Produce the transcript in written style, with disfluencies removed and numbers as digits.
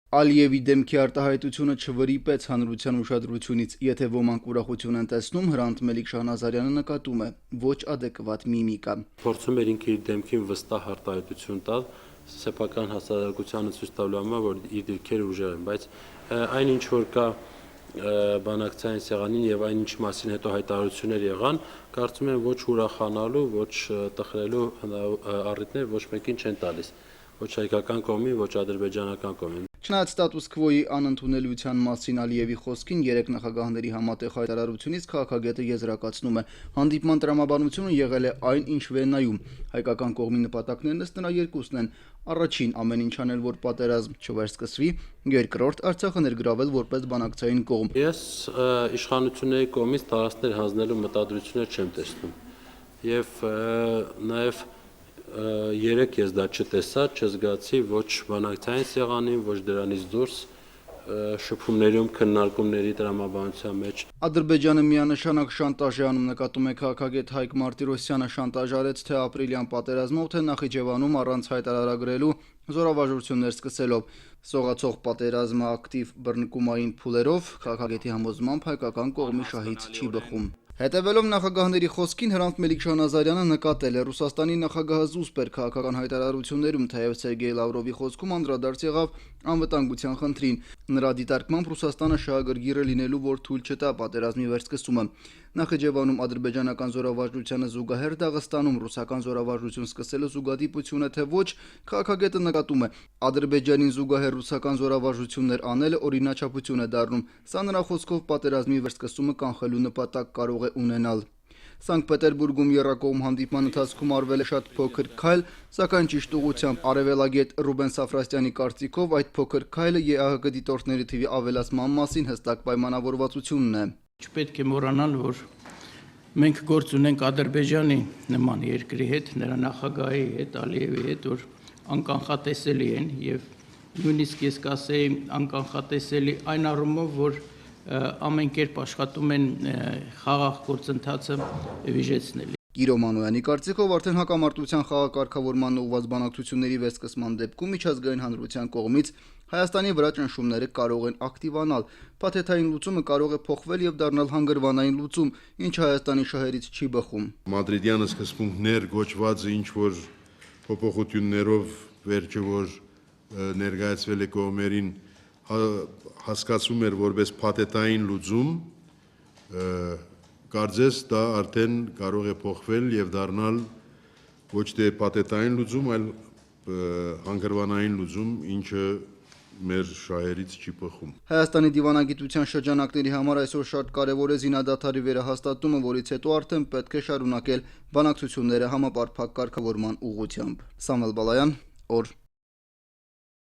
Ալիևի դեմքի արտահայտությունը չվրիպեց հանրության ուշադրությունից, եթե ոմանք ուրախություն են տեսնում, Հրանտ Մելիք Շահնազարյանը նկատում է ոչ adekvat միմիկա։ Փորձում էր ինքը իր դեմքին վստահ արտահայտություն տալ, սեփական հասարակությանը ցույց տալու համար, որ իր դիրքերը ուժեղ են, բայց այն ինչ որ կա բանակցային սեղանին եւ այն ինչ մասին հետո հայտարարություններ եղան, կարծում եմ ոչ ուրախանալու, ոչ տխրելու առիթներ ոչ մեկին չեն տալիս, ոչ հայկական կողմին, ոչ ադրբեջանական կողմին։ Չնայած ստատուս քվոյի անընդունելիության մասին Ալիևի խոսքին երեք նախագահների համատեղ հայտարարությունից քաղաքագետը եզրակացնում է. հանդիպման տրամաբանությունը եղել է այն, ինչ Վենայում։ Հայկական կողմի նպատակներն ըստ նրա երկուսն են. առաջին, ամեն ինչ անել, որ պատերազմ չվերսկսվի, երկրորդ, Արցախը ներգրավել որպես բանակցային կողմ։ Ես իշխանությունների կողմից տարածքներ հանձնելու մտադրություններ չեմ տեսնում։ Եվ նաև երեք ես դա չտեսա, չզգացի ոչ բանակցային սեղանին, ոչ դրանից դուրս շփումներում, քննարկումների տրամաբանության մեջ։ Ադրբեջանը միանշանակ շանտաժ է անում, նկատում է քաղաքագետ Հայկ Մարտիրոսյանը, շանտաժարեց թե ապրիլյան պատերազմով, թե Նախիջևանում առանց հայտարարագրելու զորավարժություններ սկսելով։ Սողացող պատերազմը ակտիվ բռնկումային փուլերով քաղաքագետի համոզմամբ հայկական կողմի շահից չի բխում։ Հետևելով նախագահների խոսքին Հրանտ Մելիք Շահնազարյանը նկատել է Ռուսաստանի նախագահը զուսպ էր քաղաքական հայտարարություններում, թեև Սերգեյ Լավրովի խոսքում անդրադարձ եղավ անվտանգության խնդրին։ Նրա դիտարկմամբ Ռուսաստանը շահագրգիռ է լինելու, որ թույլ չտա պատերազմի վերսկսումը։ Նախիջևանում ադրբեջանական զորավարժությանը զուգահեռ Դաղստանում ռուսական զորավարժություն սկսելու զուգադիպություն է թե ոչ, քաղաքագետը նկատում է. Ադրբեջանին զուգահեռ ռուսական զորավարժություններ անելը օրինաչափություն է դառնում։ Սա նրա խոսքով պատերազմի վերսկսումը կանխելու նպատակ կարող է ունենալ։ Սանկտ Պետերբուրգում եռակողմ հանդիպման ընթացքում արվել է շատ փոքր քայլ, սակայն ճիշտ ուղղությամբ։ Արևելագետ Ռուբեն Սաֆրասյանի կարծիքով այդ փոքր քայլը ԵԱՀԿ դիտորդների թվի ավելացման մասին հստակ պայմանավորվածությունն է։ Չպետք է մոռանալ, որ մենք գործ ունենք Ադրբեջանի նման երկրի հետ, նրա նախագահի հետ, Ալիևի հետ, որ անկանխատեսելի են եւ նույնիսկ ես կասեի անկանխատեսելի այն առումով, որ ամեն կերպ աշխատում են խաղաղ գործընթացը վիժեցնել։ Կիրո Մանոյանի կարծիքով արդեն հակամարտության խաղակարգավորման ուղղված բանակցությունների վերսկսման դեպքում միջազգային հանրության կողմից Հայաստանի վրա ճնշումները կարող են ակտիվանալ։ Փաթեթային լուծումը կարող է փոխվել եւ դառնալ հանգրվանային լուծում, ինչը Հայաստանի շահերից չի բխում։ Մադրիդյան սկզբունքներ գոչված ինչ որ փոփոխություններով վերջը որ ներկայացվել է կողմերին հասկացում էր որպես փաթեթային լուծում, կարծես դա արդեն կարող է փոխվել եւ դառնալ ոչ թե փաթեթային լուծում, այլ հանգրվանային լուծում, ինչը մեր շահերից չի բխում։ Հայաստանի դիվանագիտության շրջանակների համար այսօր շատ կարևոր է զինադադարի վերահաստատումը, որից հետո արդեն պետք է շարունակել բանակցությունները համապարփակ կարգավորման ուղղությամբ։ Սամվել Բալայան, օր